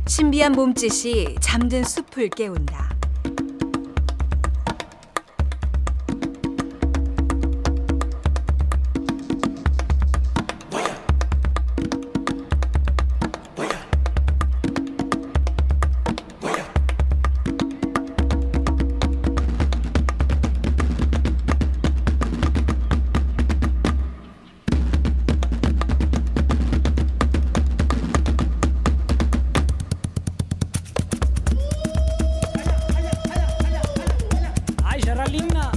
신비한 몸짓이 잠든 숲을 깨운다. Ai, Geraldina!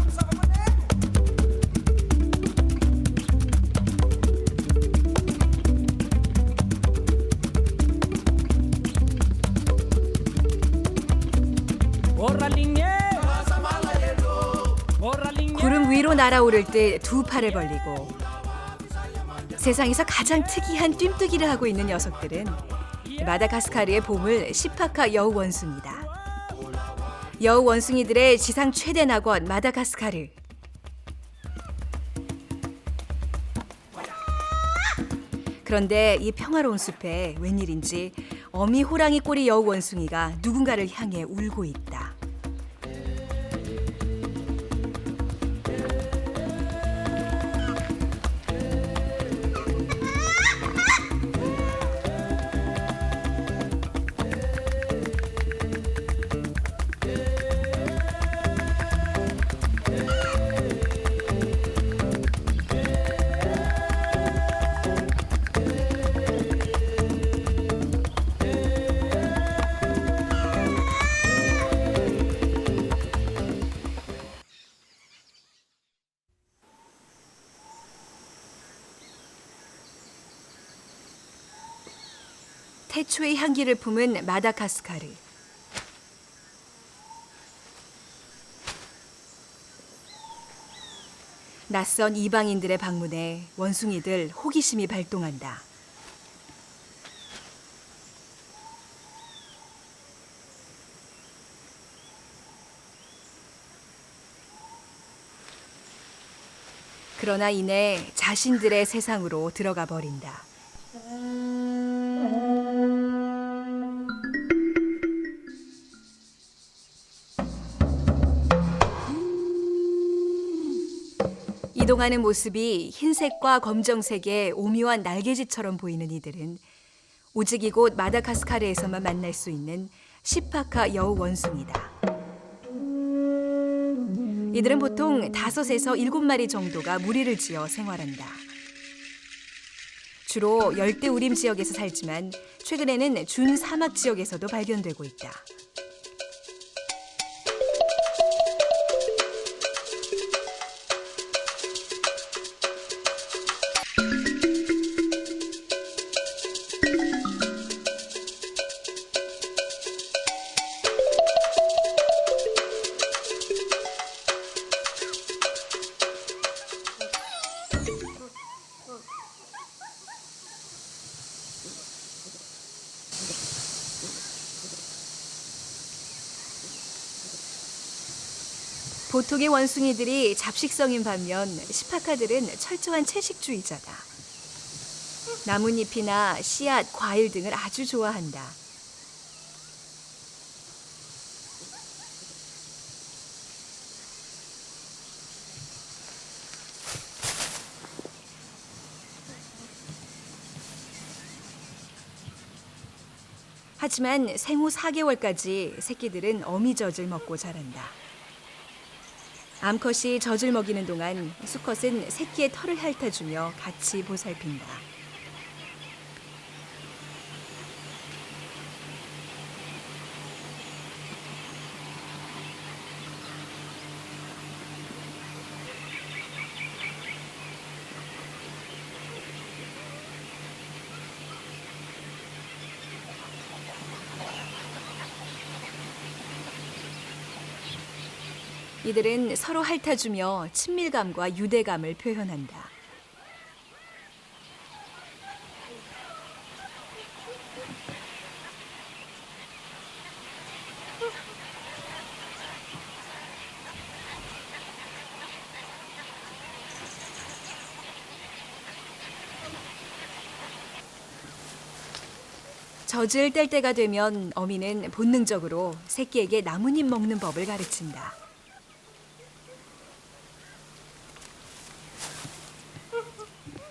구름 위로 날아오를 때 두 팔을 벌리고 세상에서 가장 특이한 뜀뜨기를 하고 있는 녀석들은 마다가스카르의 보물 시파카 여우 원숭이다. 여우 원숭이들의 지상 최대 낙원 마다가스카르. 그런데 이 평화로운 숲에 웬일인지 어미 호랑이 꼬리 여우 원숭이가 누군가를 향해 울고 있다. 태초의 향기를 품은 마다가스카르. 낯선 이방인들의 방문에 원숭이들 호기심이 발동한다. 그러나 이내 자신들의 세상으로 들어가 버린다. 이동하는 모습이 흰색과 검정색의 오묘한 날개짓처럼 보이는 이들은 오직 이곳 마다가스카르에서만 만날 수 있는 시파카 여우 원숭이다. 이들은 보통 5에서 7마리 정도가 무리를 지어 생활한다. 주로 열대우림 지역에서 살지만 최근에는 준사막 지역에서도 발견되고 있다. 보통의 원숭이들이 잡식성인 반면 시파카들은 철저한 채식주의자다. 나뭇잎이나 씨앗, 과일 등을 아주 좋아한다. 하지만 생후 4개월까지 새끼들은 어미젖을 먹고 자란다. 암컷이 젖을 먹이는 동안 수컷은 새끼의 털을 핥아주며 같이 보살핀다. 이들은 서로 핥아주며 친밀감과 유대감을 표현한다. 젖을 뗄 때가 되면 어미는 본능적으로 새끼에게 나뭇잎 먹는 법을 가르친다.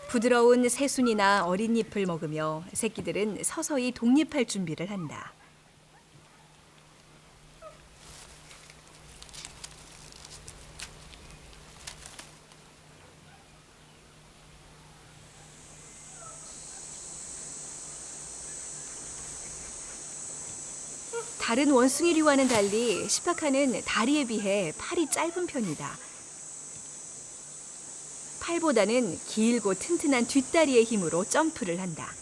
부드러운 새순이나 어린 잎을 먹으며 새끼들은 서서히 독립할 준비를 한다. 다른 원숭이류와는 달리 시파카는 다리에 비해 팔이 짧은 편이다. 팔보다는 길고 튼튼한 뒷다리의 힘으로 점프를 한다.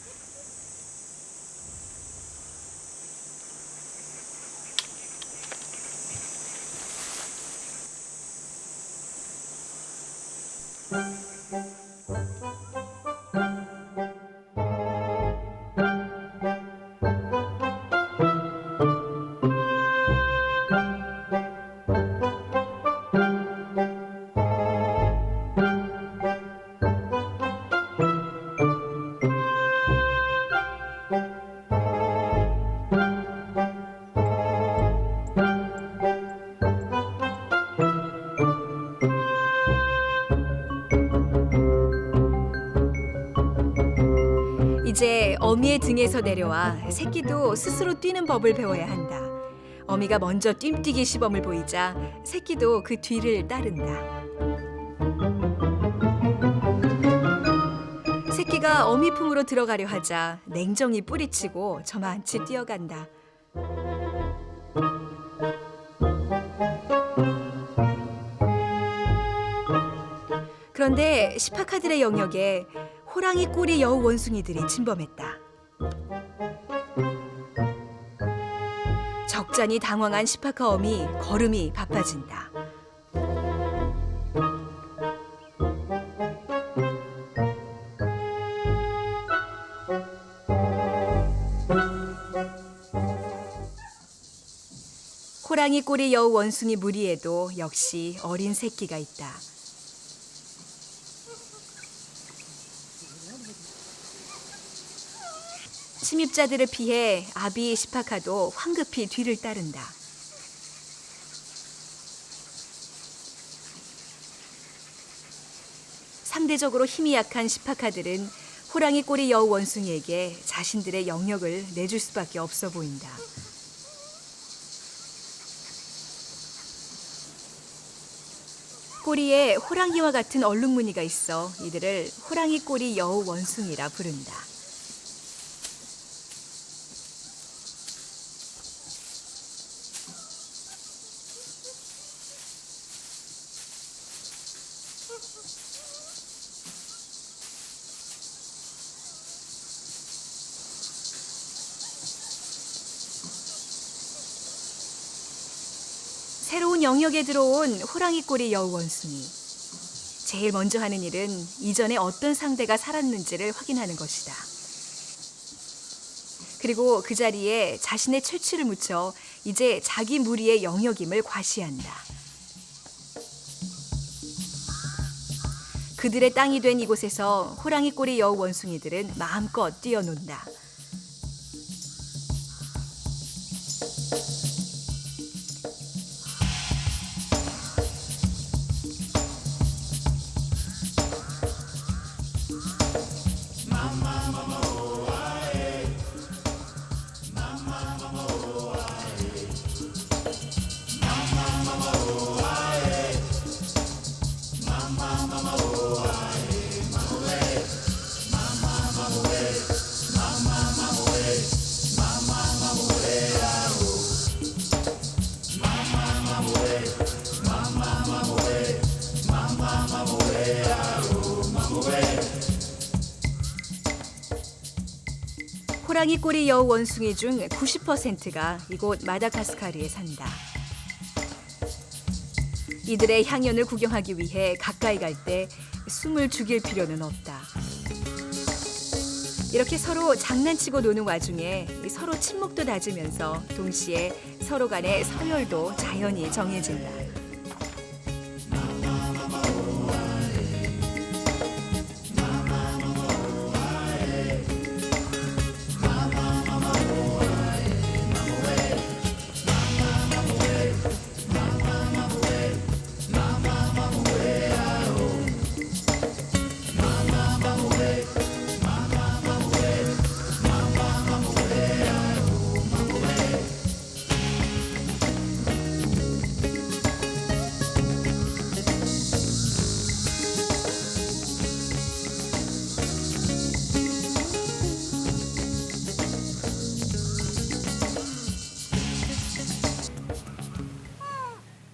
이제 어미의 등에서 내려와 새끼도 스스로 뛰는 법을 배워야 한다. 어미가 먼저 뜀뛰기 시범을 보이자 새끼도 그 뒤를 따른다. 새끼가 어미 품으로 들어가려 하자 냉정히 뿌리치고 저만치 뛰어간다. 그런데 시파카들의 영역에 호랑이 꼬리 여우 원숭이들이 침범했다. 적잖이 당황한 시파카 어미 걸음이 바빠진다. 호랑이 꼬리 여우 원숭이 무리에도 역시 어린 새끼가 있다. 침입자들을 피해 아비 시파카도 황급히 뒤를 따른다. 상대적으로 힘이 약한 시파카들은 호랑이 꼬리 여우 원숭이에게 자신들의 영역을 내줄 수밖에 없어 보인다. 꼬리에 호랑이와 같은 얼룩무늬가 있어 이들을 호랑이 꼬리 여우 원숭이라 부른다. 새로운 영역에 들어온 호랑이 꼬리 여우 원숭이. 제일 먼저 하는 일은 이전에 어떤 상대가 살았는지를 확인하는 것이다. 그리고 그 자리에 자신의 채취를 묻혀 이제 자기 무리의 영역임을 과시한다. 그들의 땅이 된 이곳에서 호랑이 꼬리 여우 원숭이들은 마음껏 뛰어논다. 호랑이 꼬리 여우 원숭이 중 90%가 이곳 마다가스카르에 산다. 이들의 향연을 구경하기 위해 가까이 갈 때 숨을 죽일 필요는 없다. 이렇게 서로 장난치고 노는 와중에 서로 친목도 다지면서 동시에 서로 간의 서열도 자연히 정해진다.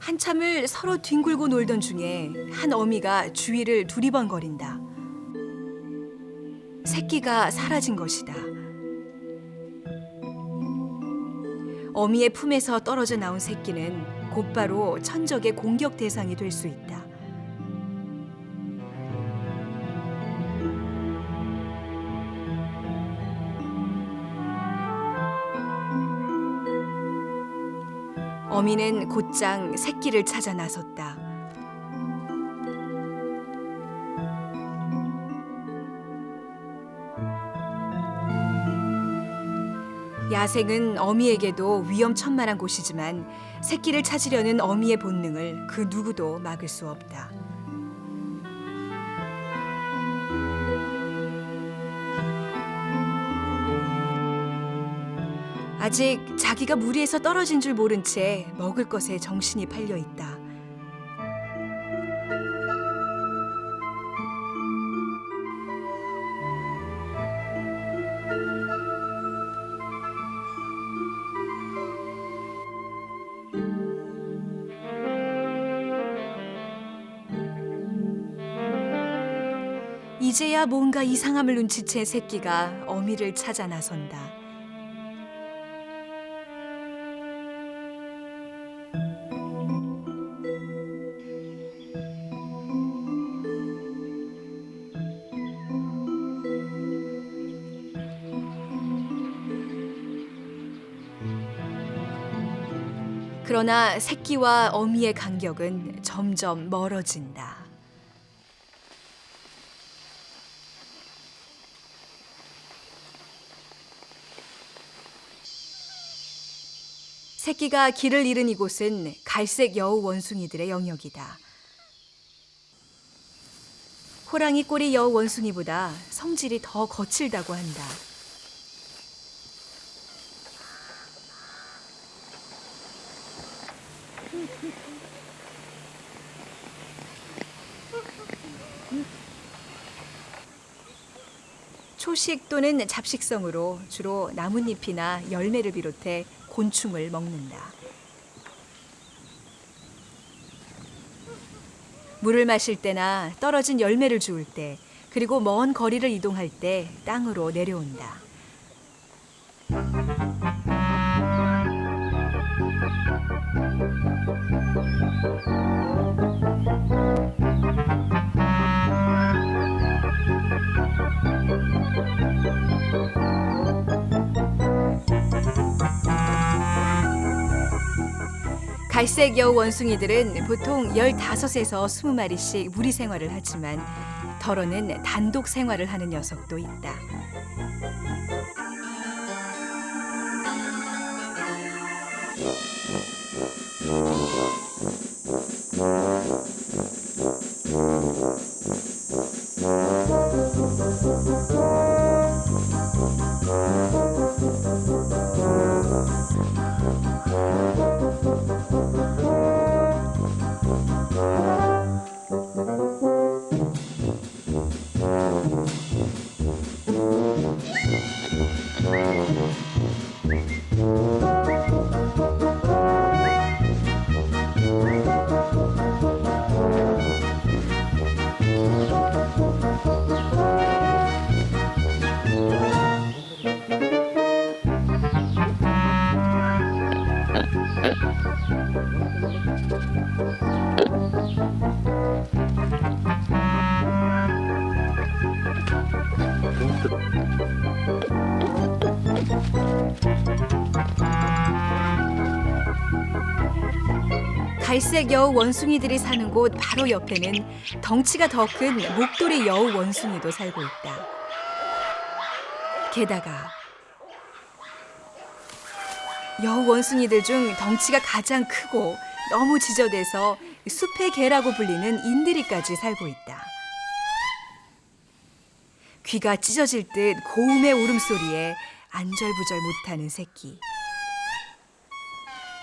한참을 서로 뒹굴고 놀던 중에 한 어미가 주위를 두리번거린다. 새끼가 사라진 것이다. 어미의 품에서 떨어져 나온 새끼는 곧바로 천적의 공격 대상이 될 수 있다. 어미는 곧장 새끼를 찾아 나섰다. 야생은 어미에게도 위험천만한 곳이지만 새끼를 찾으려는 어미의 본능을 그 누구도 막을 수 없다. 아직 자기가 무리에서 떨어진 줄 모른 채 먹을 것에 정신이 팔려 있다. 이제야 뭔가 이상함을 눈치챈 새끼가 어미를 찾아 나선다. 그러나 새끼와 어미의 간격은 점점 멀어진다. 새끼가 길을 잃은 이곳은 갈색 여우 원숭이들의 영역이다. 호랑이 꼬리 여우 원숭이보다 성질이 더 거칠다고 한다. 초식 또는 잡식성으로 주로 나뭇잎이나 열매를 비롯해 곤충을 먹는다. 물을 마실 때나 떨어진 열매를 주울 때, 그리고 먼 거리를 이동할 때 땅으로 내려온다. 갈색 여우 원숭이들은 보통 15에서 20마리씩 무리 생활을 하지만 덜어는 단독 생활을 하는 녀석도 있다. 갈색 여우 원숭이들이 사는 곳 바로 옆에는 덩치가 더 큰 목도리 여우 원숭이도 살고 있다. 게다가 여우 원숭이들 중 덩치가 가장 크고 너무 지저대서 숲의 개라고 불리는 인드리까지 살고 있다. 귀가 찢어질 듯 고음의 울음소리에 안절부절 못하는 새끼.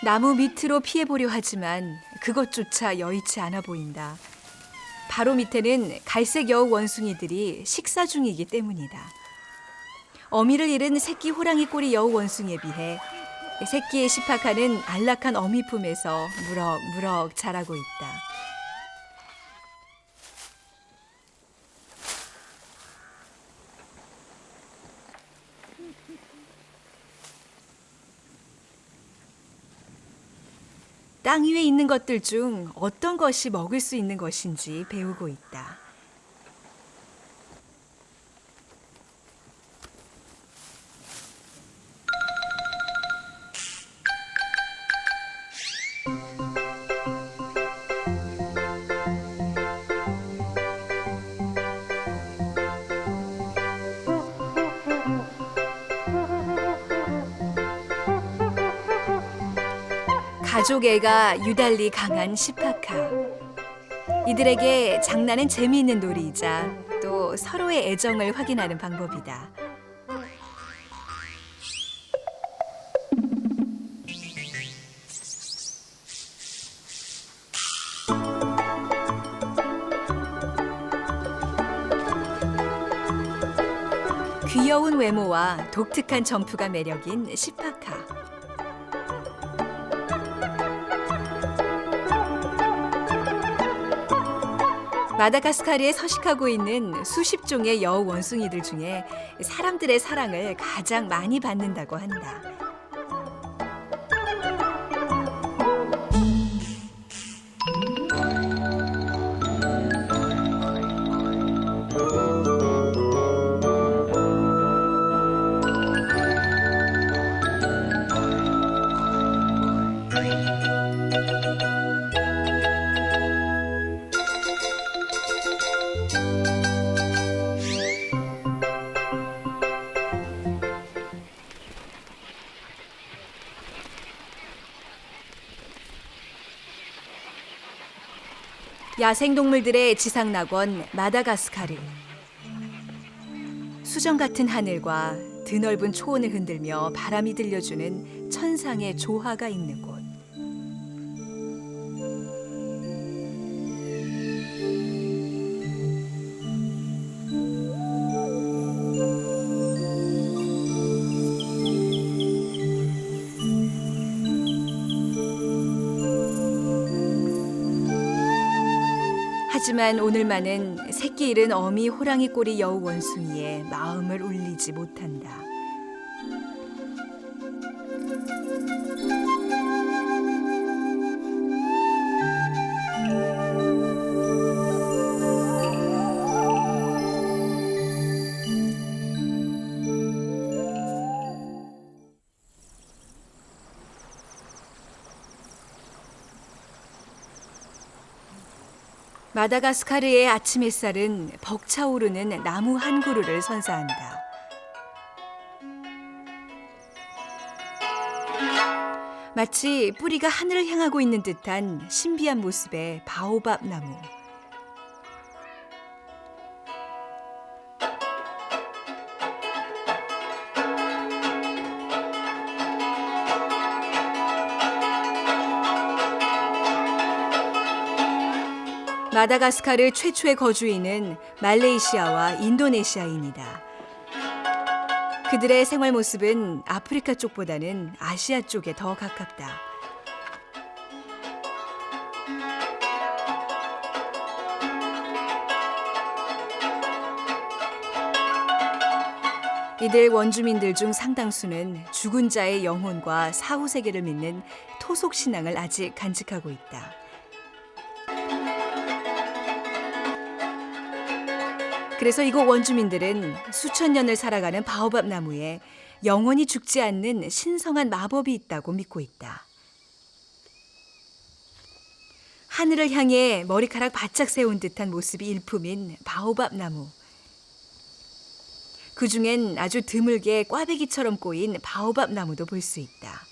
나무 밑으로 피해보려 하지만 그것조차 여의치 않아 보인다. 바로 밑에는 갈색 여우 원숭이들이 식사 중이기 때문이다. 어미를 잃은 새끼 호랑이 꼬리 여우 원숭이에 비해 새끼의 시파카는 안락한 어미 품에서 무럭무럭 자라고 있다. 땅 위에 있는 것들 중 어떤 것이 먹을 수 있는 것인지 배우고 있다. 가족애가 유달리 강한 시파카. 이들에게 장난은 재미있는 놀이이자 또 서로의 애정을 확인하는 방법이다. 귀여운 외모와 독특한 점프가 매력인 시파카. 마다가스카르에 서식하고 있는 수십 종의 여우 원숭이들 중에 사람들의 사랑을 가장 많이 받는다고 한다. 야생동물들의 지상낙원 마다가스카르. 수정 같은 하늘과 드넓은 초원을 흔들며 바람이 들려주는 천상의 조화가 있는 곳. 하지만 오늘만은 새끼 잃은 어미 호랑이 꼬리 여우 원숭이의 마음을 울리지 못한다. 마다가스카르의 아침 햇살은 벅차오르는 나무 한 그루를 선사한다. 마치 뿌리가 하늘을 향하고 있는 듯한 신비한 모습의 바오밥 나무. 마다가스카르 최초의 거주인은 말레이시아와 인도네시아인이다. 그들의 생활 모습은 아프리카 쪽보다는 아시아 쪽에 더 가깝다. 이들 원주민들 중 상당수는 죽은 자의 영혼과 사후세계를 믿는 토속 신앙을 아직 간직하고 있다. 그래서 이곳 원주민들은 수천 년을 살아가는 바오밥 나무에 영원히 죽지 않는 신성한 마법이 있다고 믿고 있다. 하늘을 향해 머리카락 바짝 세운 듯한 모습이 일품인 바오밥 나무. 그중엔 아주 드물게 꽈배기처럼 꼬인 바오밥 나무도 볼 수 있다.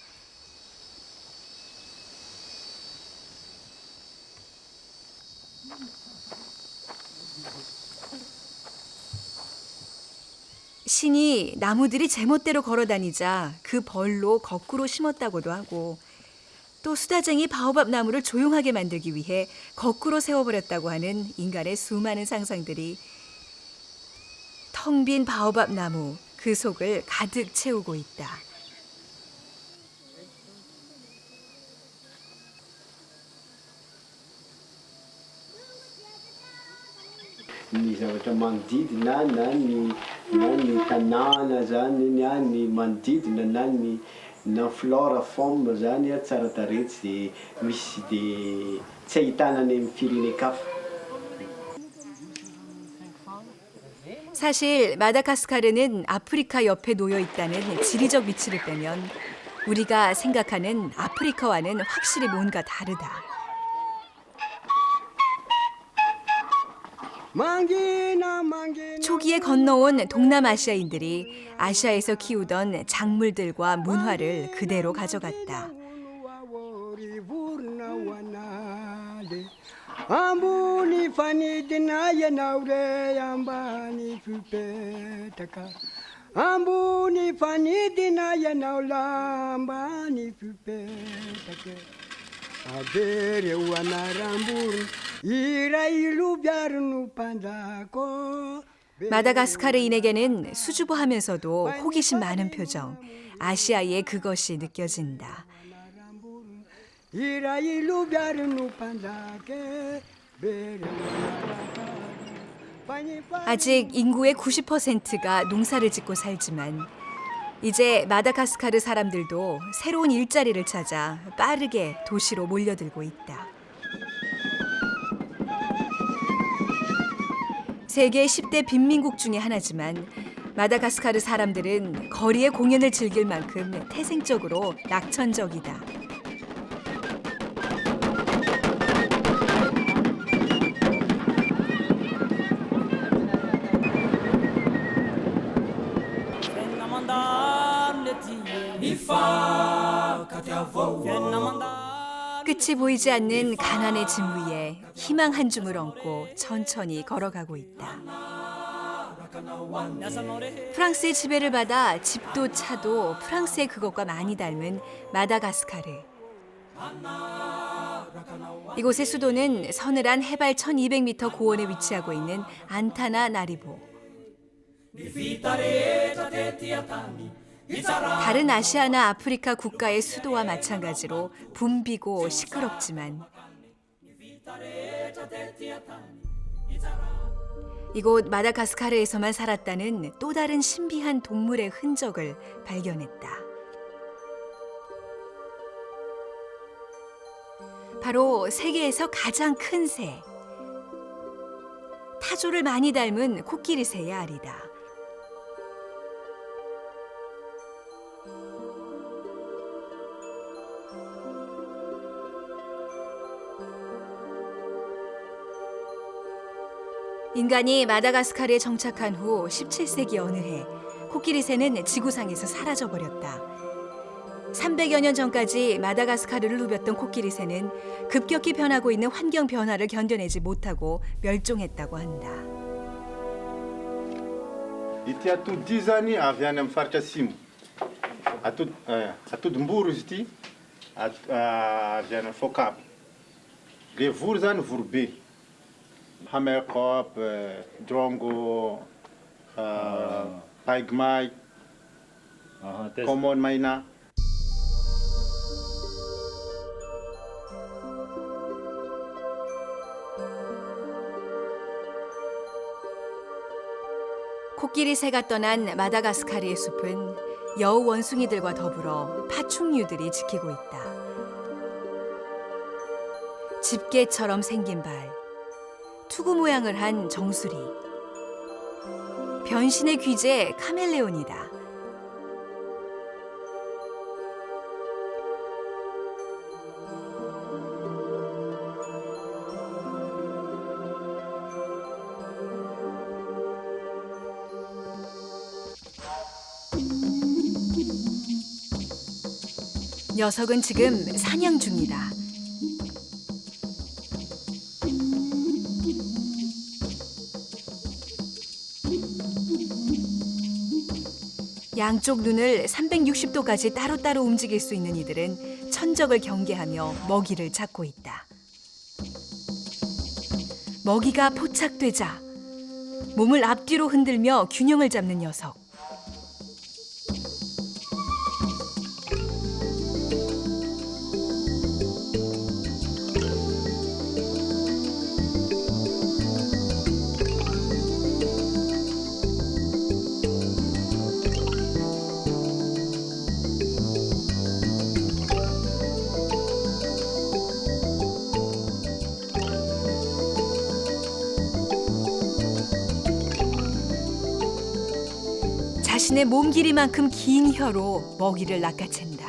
신이 나무들이 제멋대로 걸어다니자 그 벌로 거꾸로 심었다고도 하고, 또 수다쟁이 바오밥 나무를 조용하게 만들기 위해 거꾸로 세워버렸다고 하는 인간의 수많은 상상들이 텅 빈 바오밥 나무 그 속을 가득 채우고 있다. ny zavatra manodidina na ny tanàna zany ny manodidina na flora faune zany tsara tarehy tsy misy de tsy ahitana any amin'ny firenen-kafa. 사실 마다가스카르는 아프리카 옆에 놓여 있다는 지리적 위치를 빼면 우리가 생각하는 아프리카와는 확실히 뭔가 다르다. 초기에 건너온 동남아시아인들이 아시아에서 키우던 작물들과 문화를 그대로 가져갔다. 마다가스카르인에게는 수줍어하면서도 호기심 많은 표정, 아시아의 그것이 느껴진다. 아직 인구의 90%가 농사를 짓고 살지만 이제 마다가스카르 사람들도 새로운 일자리를 찾아 빠르게 도시로 몰려들고 있다. 세계 10대 빈민국 중에 하나지만 마다가스카르 사람들은 거리의 공연을 즐길 만큼 태생적으로 낙천적이다. 끝이 보이지 않는 가난의 짐 위에 희망 한 줌을 얹고 천천히 걸어가고 있다. 프랑스의 지배를 받아 집도 차도 프랑스의 그것과 많이 닮은 마다가스카르. 이곳의 수도는 서늘한 해발 1200m 고원에 위치하고 있는 안타나나리보. 다른 아시아나 아프리카 국가의 수도와 마찬가지로 붐비고 시끄럽지만 이곳 마다가스카르에서만 살았다는 또 다른 신비한 동물의 흔적을 발견했다. 바로 세계에서 가장 큰 새, 타조를 많이 닮은 코끼리 새의 알이다. 인간이 마다가스카르에 정착한 후 17세기 어느 해 코끼리 새는 지구상에서 사라져버렸다. 300여 년 전까지 마다가스카르를 누볐던 코끼리 새는 급격히 변하고 있는 환경 변화를 견뎌내지 못하고 멸종했다고 한다. Ity ato 10 zany avy any amin'ny faritra Simo. Atody mboro izy ity, avy any Fokapa. Le voro zany voro be. Hamerkop, Drongo, Paigmai, Common Maina. 코끼리 새가 떠난 마다가스카르의 숲은 여우 원숭이들과 더불어 파충류들이 지키고 있다. 집게처럼 생긴 발, 투구 모양을 한 정수리, 변신의 귀재 카멜레온이다. 녀석은 지금 사냥 중이다. 양쪽 눈을 360도까지 따로따로 움직일 수 있는 이들은 천적을 경계하며 먹이를 찾고 있다. 먹이가 포착되자 몸을 앞뒤로 흔들며 균형을 잡는 녀석. 자신의 몸 길이만큼 긴 혀로 먹이를 낚아챈다.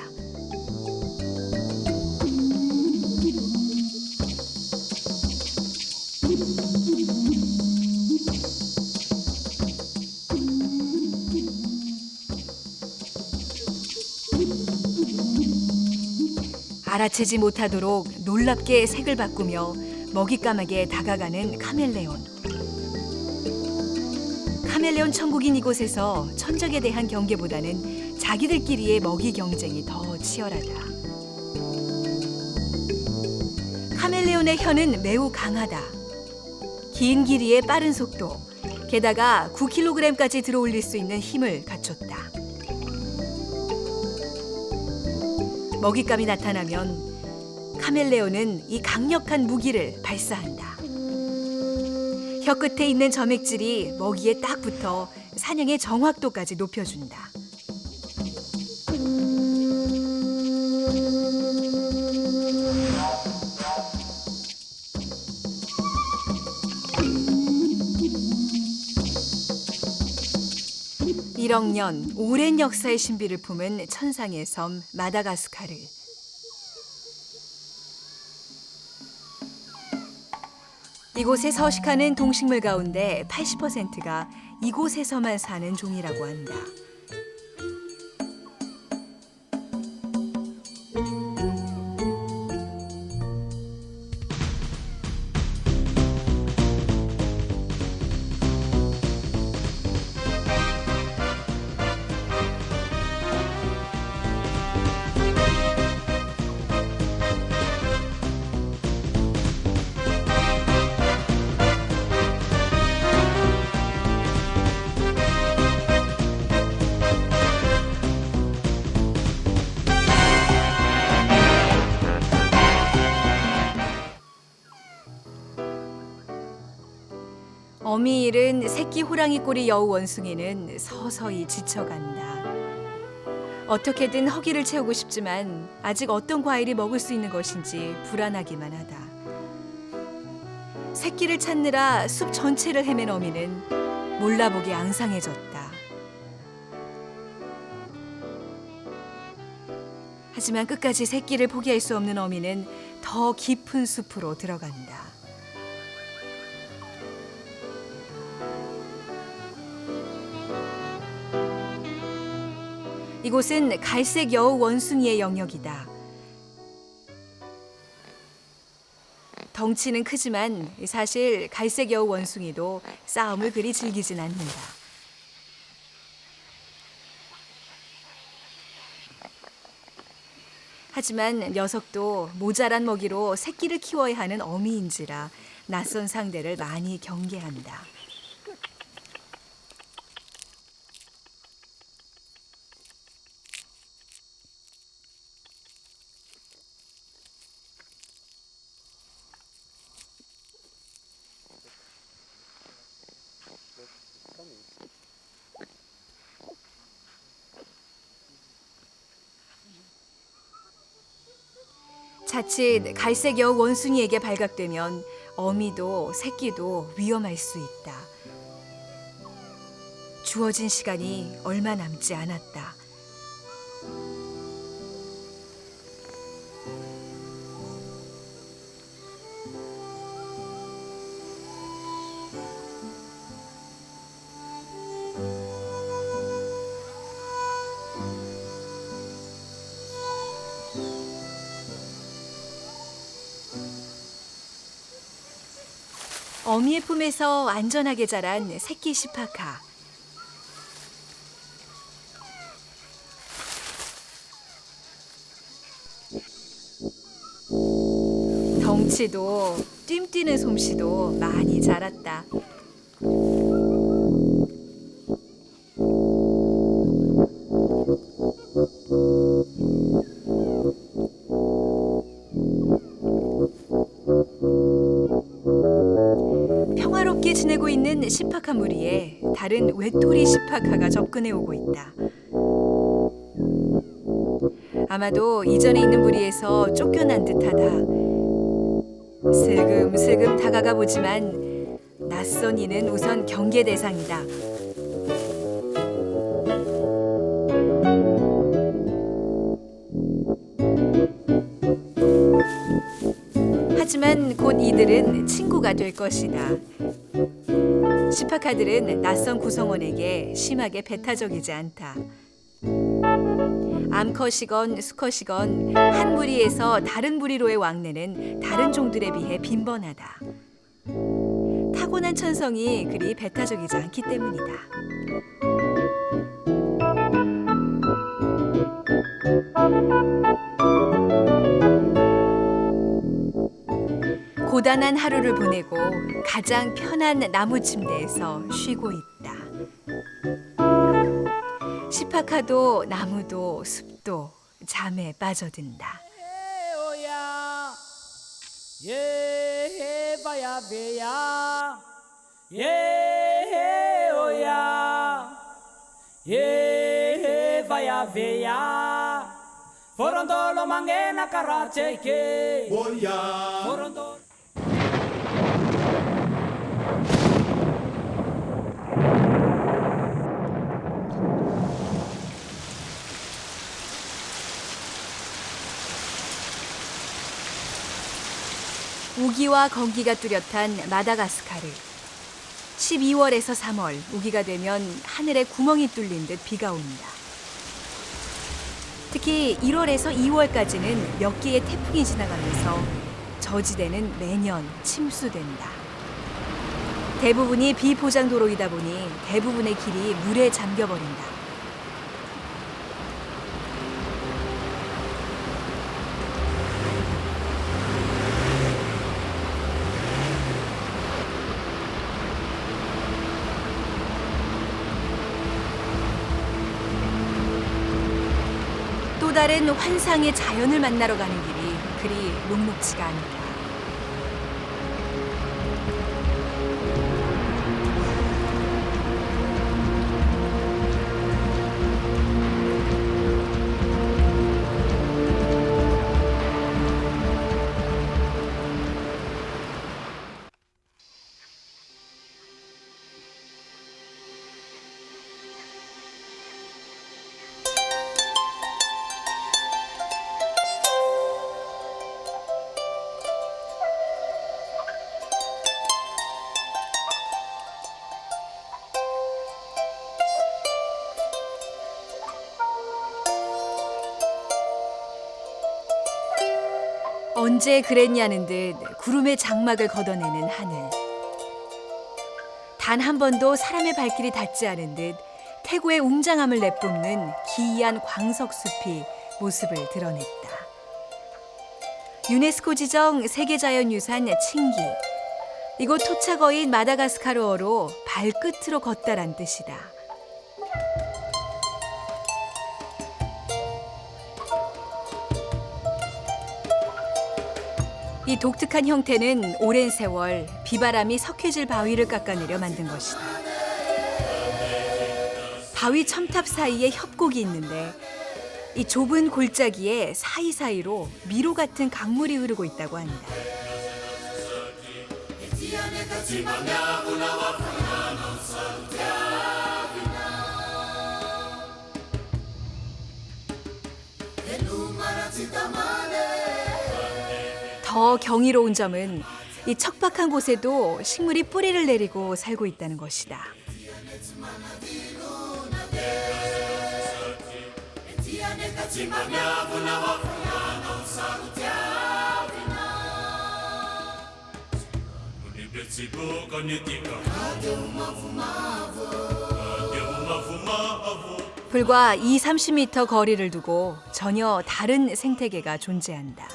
알아채지 못하도록 놀랍게 색을 바꾸며 먹잇감에게 다가가는 카멜레온. 카멜레온 천국인 이곳에서 천적에 대한 경계보다는 자기들끼리의 먹이 경쟁이 더 치열하다. 카멜레온의 혀는 매우 강하다. 긴 길이에 빠른 속도, 게다가 9kg까지 들어올릴 수 있는 힘을 갖췄다. 먹잇감이 나타나면 카멜레온은 이 강력한 무기를 발사한다. 혀 끝에 있는 점액질이 먹이에 딱 붙어 사냥의 정확도까지 높여준다. 일억 년 오랜 역사의 신비를 품은 천상의 섬 마다가스카르. 이곳에 서식하는 동식물 가운데 80%가 이곳에서만 사는 종이라고 한다. 어미 잃은 새끼 호랑이 꼬리 여우 원숭이는 서서히 지쳐간다. 어떻게든 허기를 채우고 싶지만 아직 어떤 과일이 먹을 수 있는 것인지 불안하기만 하다. 새끼를 찾느라 숲 전체를 헤맨 어미는 몰라보게 앙상해졌다. 하지만 끝까지 새끼를 포기할 수 없는 어미는 더 깊은 숲으로 들어간다. 이곳은 갈색 여우 원숭이의 영역이다. 덩치는 크지만 사실 갈색 여우 원숭이도 싸움을 그리 즐기진 않는다. 하지만 녀석도 모자란 먹이로 새끼를 키워야 하는 어미인지라 낯선 상대를 많이 경계한다. 자칫 갈색 여우 원숭이에게 발각되면 어미도 새끼도 위험할 수 있다. 주어진 시간이 얼마 남지 않았다. 어미의 품에서 안전하게 자란 새끼 시파카. 덩치도 뜀뛰는 솜씨도 많이 자랐다. 평화롭게 지내고 있는 시파카 무리에 다른 외톨이 시파카가 접근해 오고 있다. 아마도 이전에 있는 무리에서 쫓겨난 듯하다. 슬금슬금 다가가 보지만 낯선 이는 우선 경계 대상이다. 하지만 곧 이들은 친구가 될 것이다. 시파카들은 낯선 구성원에게 심하게 배타적이지 않다. 암컷이건 수컷이건 한 무리에서 다른 무리로의 왕래는 다른 종들에 비해 빈번하다. 타고난 천성이 그리 배타적이지 않기 때문이다. 고단한 하루를 보내고 가장 편한 나무 침대에서 쉬고 있다. 시파카도 나무도 숲도 잠에 빠져든다. 우기와 건기가 뚜렷한 마다가스카르. 12월에서 3월, 우기가 되면 하늘에 구멍이 뚫린 듯 비가 옵니다. 특히 1월에서 2월까지는 몇 개의 태풍이 지나가면서 저지대는 매년 침수된다. 대부분이 비포장도로이다 보니 대부분의 길이 물에 잠겨버린다. 또 다른 환상의 자연을 만나러 가는 길이 그리 녹록지가 않다. 언제 그랬냐는 듯 구름의 장막을 걷어내는 하늘. 단 한 번도 사람의 발길이 닿지 않은 듯 태고의 웅장함을 내뿜는 기이한 광석숲이 모습을 드러냈다. 유네스코 지정 세계자연유산 칭기. 이곳 토착어인 마다가스카르어로 발끝으로 걷다란 뜻이다. 이 독특한 형태는 오랜 세월 비바람이 석회질 바위를 깎아내려 만든 것이다. 바위 첨탑 사이에 협곡이 있는데 이 좁은 골짜기에 사이사이로 미로 같은 강물이 흐르고 있다고 합니다. 더 경이로운 점은 이 척박한 곳에도 식물이 뿌리를 내리고 살고 있다는 것이다. 불과 20-30m 거리를 두고 전혀 다른 생태계가 존재한다.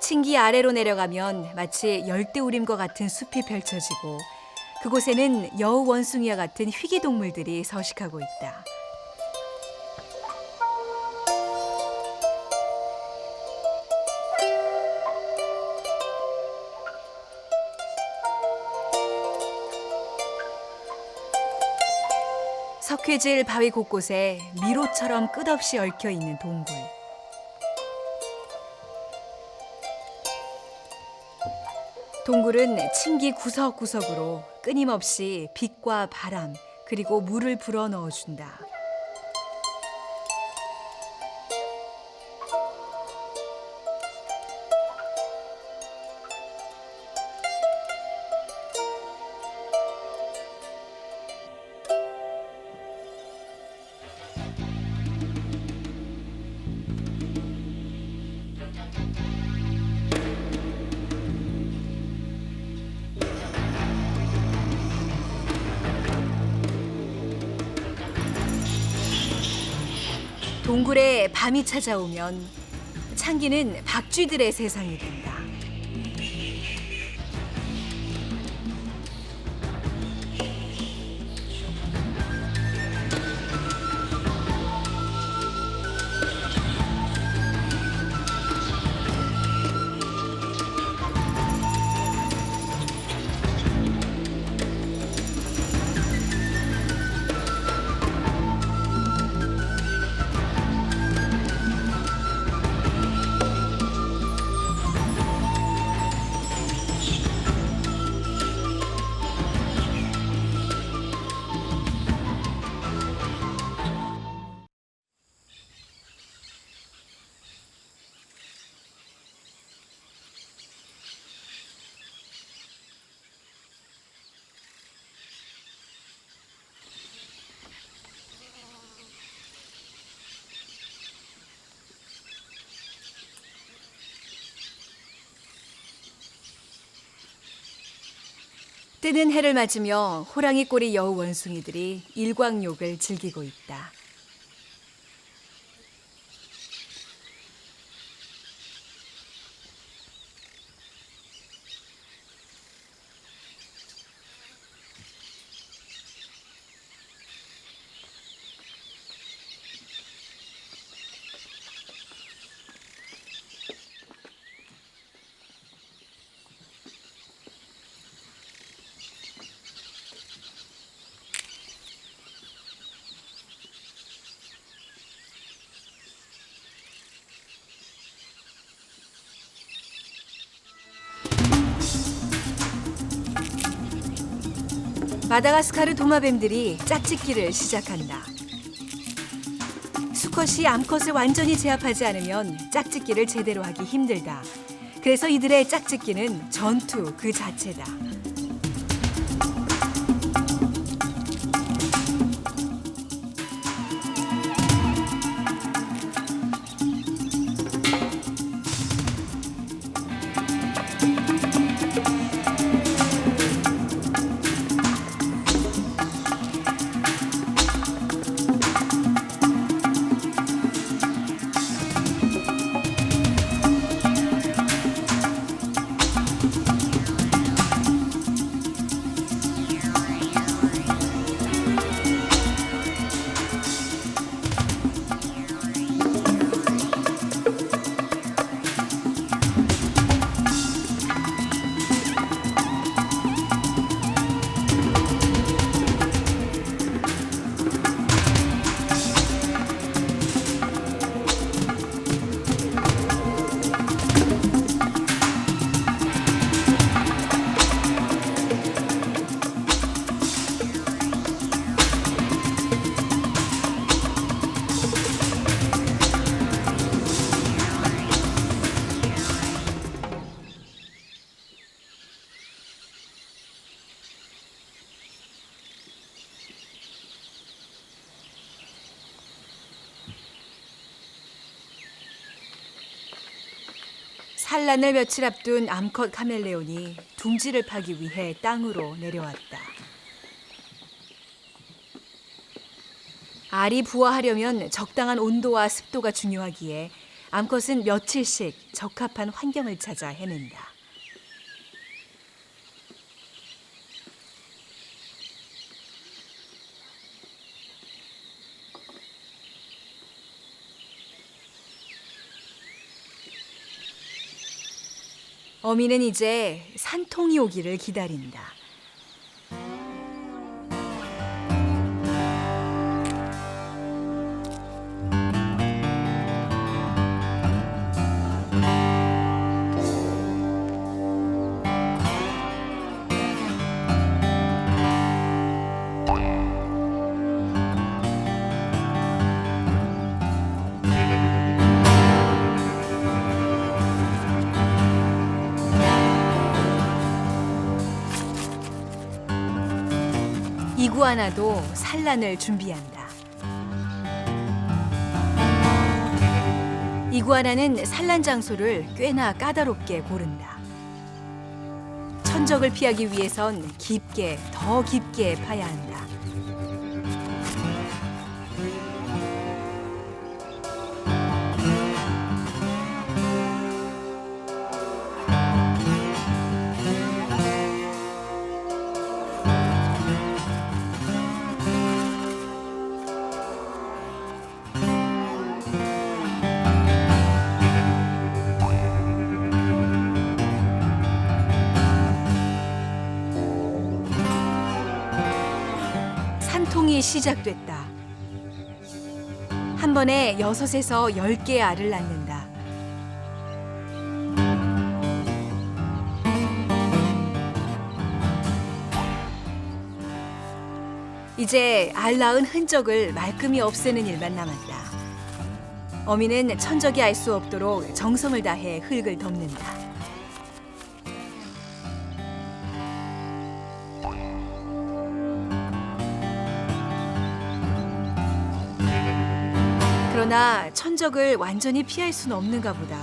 칭기 아래로 내려가면 마치 열대우림과 같은 숲이 펼쳐지고 그곳에는 여우 원숭이와 같은 희귀동물들이 서식하고 있다. 석회질 바위 곳곳에 미로처럼 끝없이 얽혀 있는 동굴. 동굴은 칭기 구석구석으로 끊임없이 빛과 바람 그리고 물을 불어 넣어준다. 동굴에 밤이 찾아오면 창기는 박쥐들의 세상이 된다. 뜨는 해를 맞으며 호랑이 꼬리 여우 원숭이들이 일광욕을 즐기고 있다. 마다가스카르 도마뱀들이 짝짓기를 시작한다. 수컷이 암컷을 완전히 제압하지 않으면 짝짓기를 제대로 하기 힘들다. 그래서 이들의 짝짓기는 전투 그 자체다. 산란을 며칠 앞둔 암컷 카멜레온이 둥지를 파기 위해 땅으로 내려왔다. 알이 부화하려면 적당한 온도와 습도가 중요하기에 암컷은 며칠씩 적합한 환경을 찾아 헤맨다. 어미는 이제 산통이 오기를 기다린다. 이구아나도 산란을 준비한다. 이구아나는 산란 장소를 꽤나 까다롭게 고른다. 천적을 피하기 위해선 깊게, 더 깊게 파야 한다. 분쟁이 시작됐다. 한 번에 6에서 10개의 알을 낳는다. 이제 알 낳은 흔적을 말끔히 없애는 일만 남았다. 어미는 천적이 알 수 없도록 정성을 다해 흙을 덮는다. 그러나 천적을 완전히 피할 수는 없는가 보다.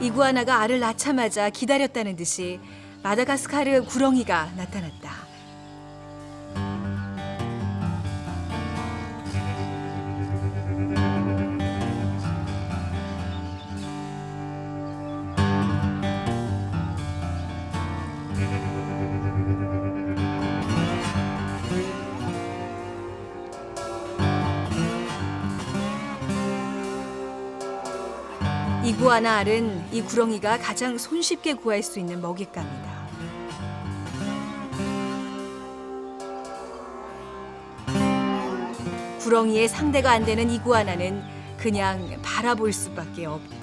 이구아나가 알을 낳자마자 기다렸다는 듯이 마다가스카르 구렁이가 나타났다. 이구아나 알은 이 구렁이가 가장 손쉽게 구할 수 있는 먹잇감이다. 구렁이의 상대가 안 되는 이구아나는 그냥 바라볼 수밖에 없다.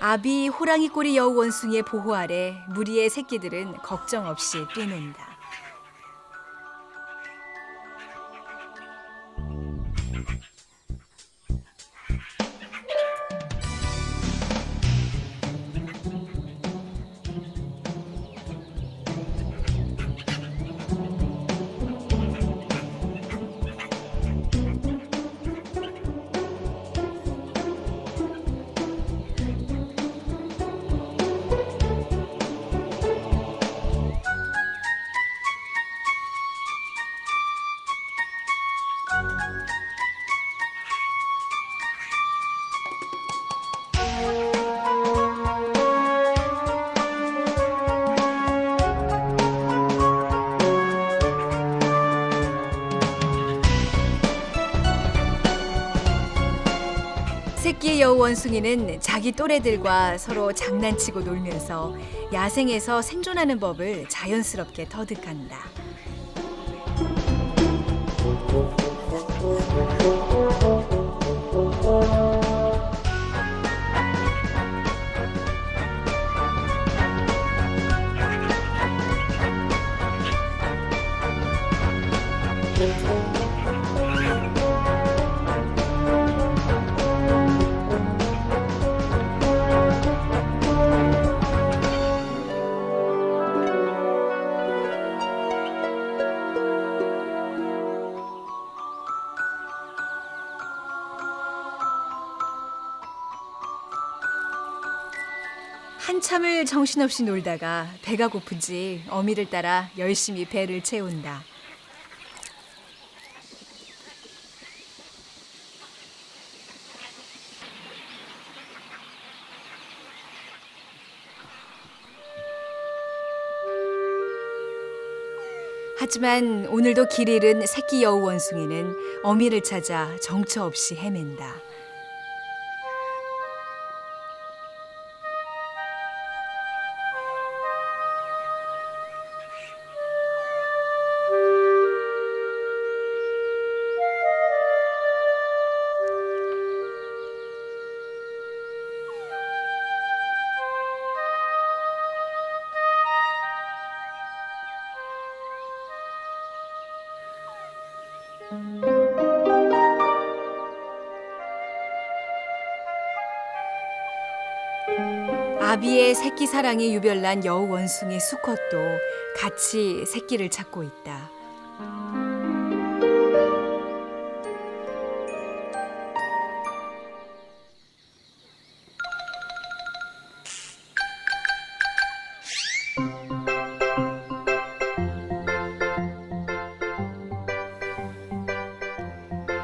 아비 호랑이 꼬리 여우 원숭이의 보호 아래 무리의 새끼들은 걱정 없이 뛰논다. 새끼 여우 원숭이는 자기 또래들과 서로 장난치고 놀면서 야생에서 생존하는 법을 자연스럽게 터득한다. 한참을 정신없이 놀다가 배가 고픈지 어미를 따라 열심히 배를 채운다. 하지만 오늘도 길 잃은 새끼 여우 원숭이는 어미를 찾아 정처 없이 헤맨다. 아비의 새끼 사랑이 유별난 여우 원숭이 수컷도 같이 새끼를 찾고 있다.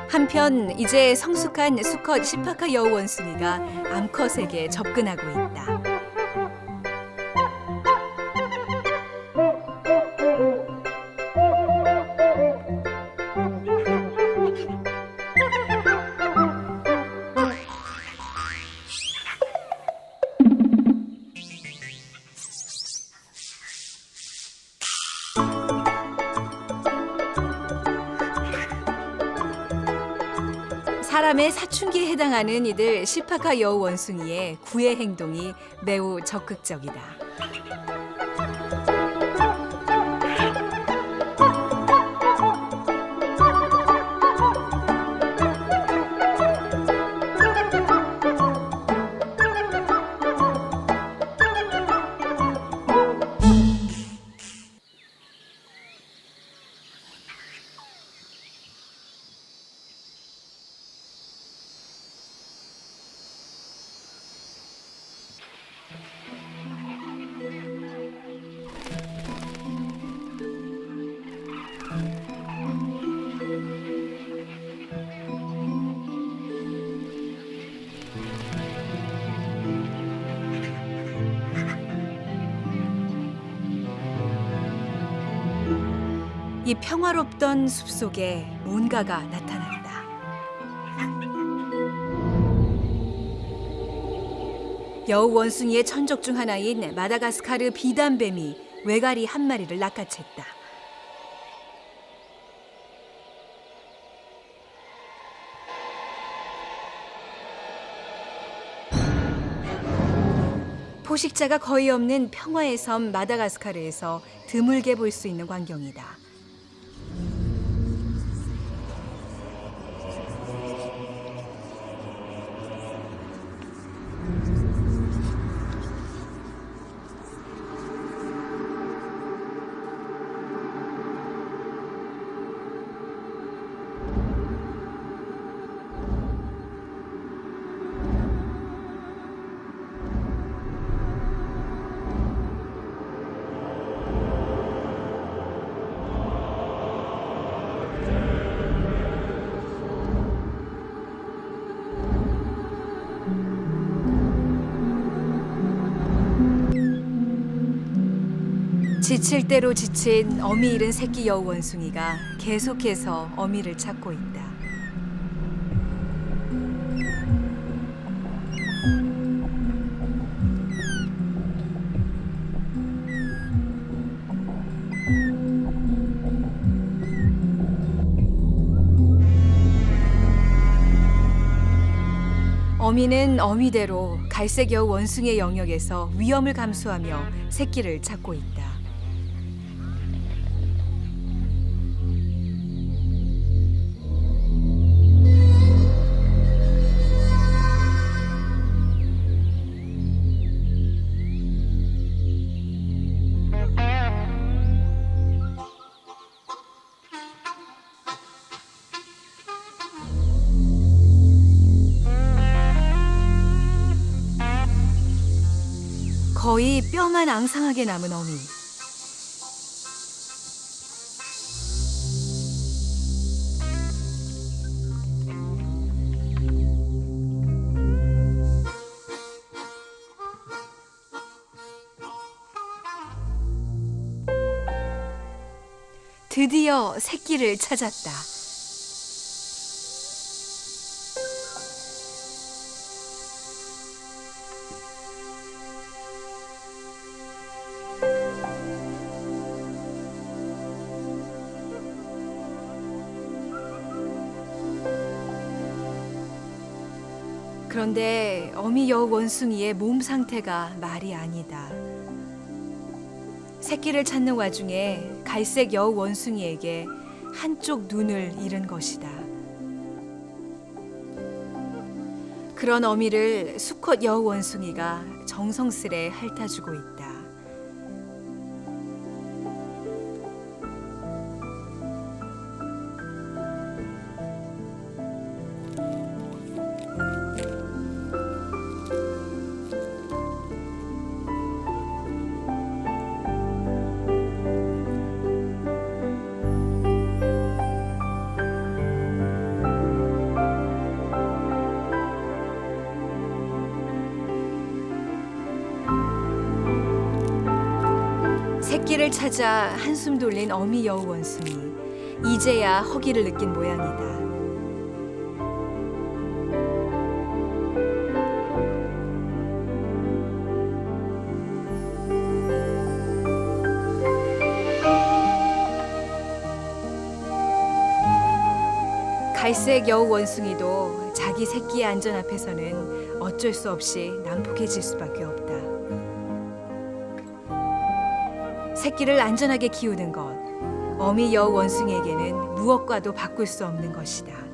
한편 이제 성숙한 수컷 시파카 여우 원숭이가 암컷에게 접근하고 있다. 사람의 사춘기에 해당하는 이들 시파카 여우 원숭이의 구애 행동이 매우 적극적이다. 이 평화롭던 숲속에 뭔가가 나타났다. 여우 원숭이의 천적 중 하나인 마다가스카르 비단뱀이 외가리 한 마리를 낚아챘다. 포식자가 거의 없는 평화의 섬 마다가스카르에서 드물게 볼 수 있는 광경이다. 지칠 대로 지친 어미 잃은 새끼 여우 원숭이가 계속해서 어미를 찾고 있다. 어미는 어미대로 갈색 여우 원숭이의 영역에서 위험을 감수하며 새끼를 찾고 있다. 거의 뼈만 앙상하게 남은 어미. 드디어 새끼를 찾았다. 그런데 어미 여우 원숭이의 몸 상태가 말이 아니다. 새끼를 찾는 와중에 갈색 여우 원숭이에게 한쪽 눈을 잃은 것이다. 그런 어미를 수컷 여우 원숭이가 정성스레 핥아주고 있다. 새끼를 찾아 한숨 돌린 어미 여우 원숭이. 이제야 허기를 느낀 모양이다. 갈색 여우 원숭이도 자기 새끼의 안전 앞에서는 어쩔 수 없이 난폭해질 수밖에 없다. 새끼를 안전하게 키우는 것, 어미 여우 원숭이에게는 무엇과도 바꿀 수 없는 것이다.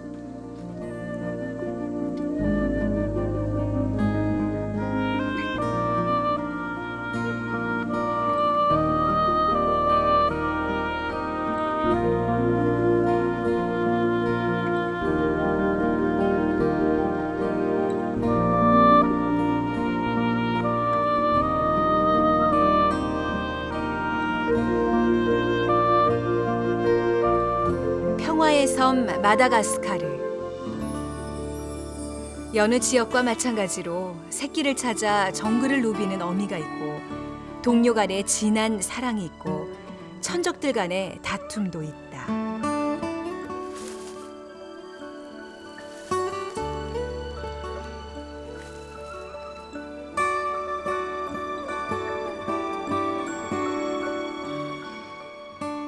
평화의 섬 마다가스카르. 여느 지역과 마찬가지로 새끼를 찾아 정글을 누비는 어미가 있고 동료 간의 진한 사랑이 있고 천적들 간의 다툼도 있다.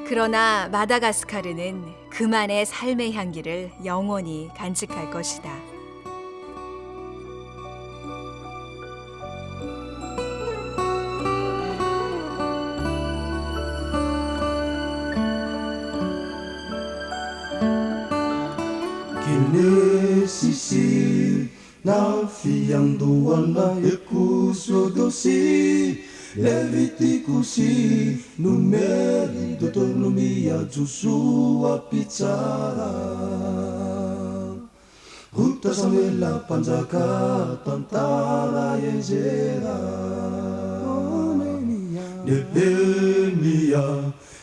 그러나 마다가스카르는 그만의 삶의 향기를 영원히 간직할 것이다. Kinesisi na fiandoana ekusodosi levitikusi numeri d'autonomia Joshua Pizzara Ruta Samuela Panjaka Tantara Ezera Nehemia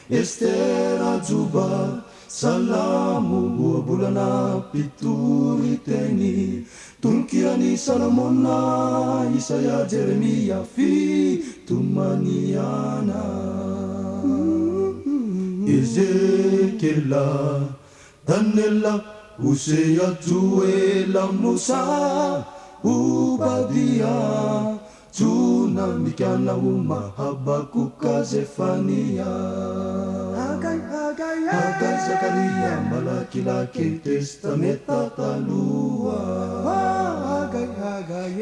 Estera Juba Salamu bulana pituriteni Tunkirani Salamona Isaya Jeremia fi Tumaniana Ezekiela Daniela Hosea Joela Musa Ubadia Juna Mikana Uma Habakuka Zefania Hagai Zakaria Malaki Testamenta Talua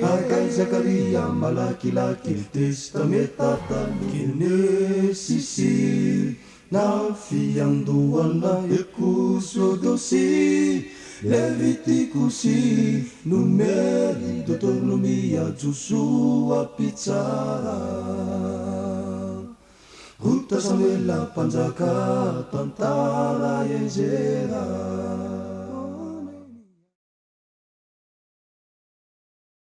Hagai Zakaria Malaki Testamenta Talua Kinesisi na fiandoana ekusodosi Levitikusi numeri d'autonomia Joshua Pizzara Ruta Samuela Panjaka Tantara Ezera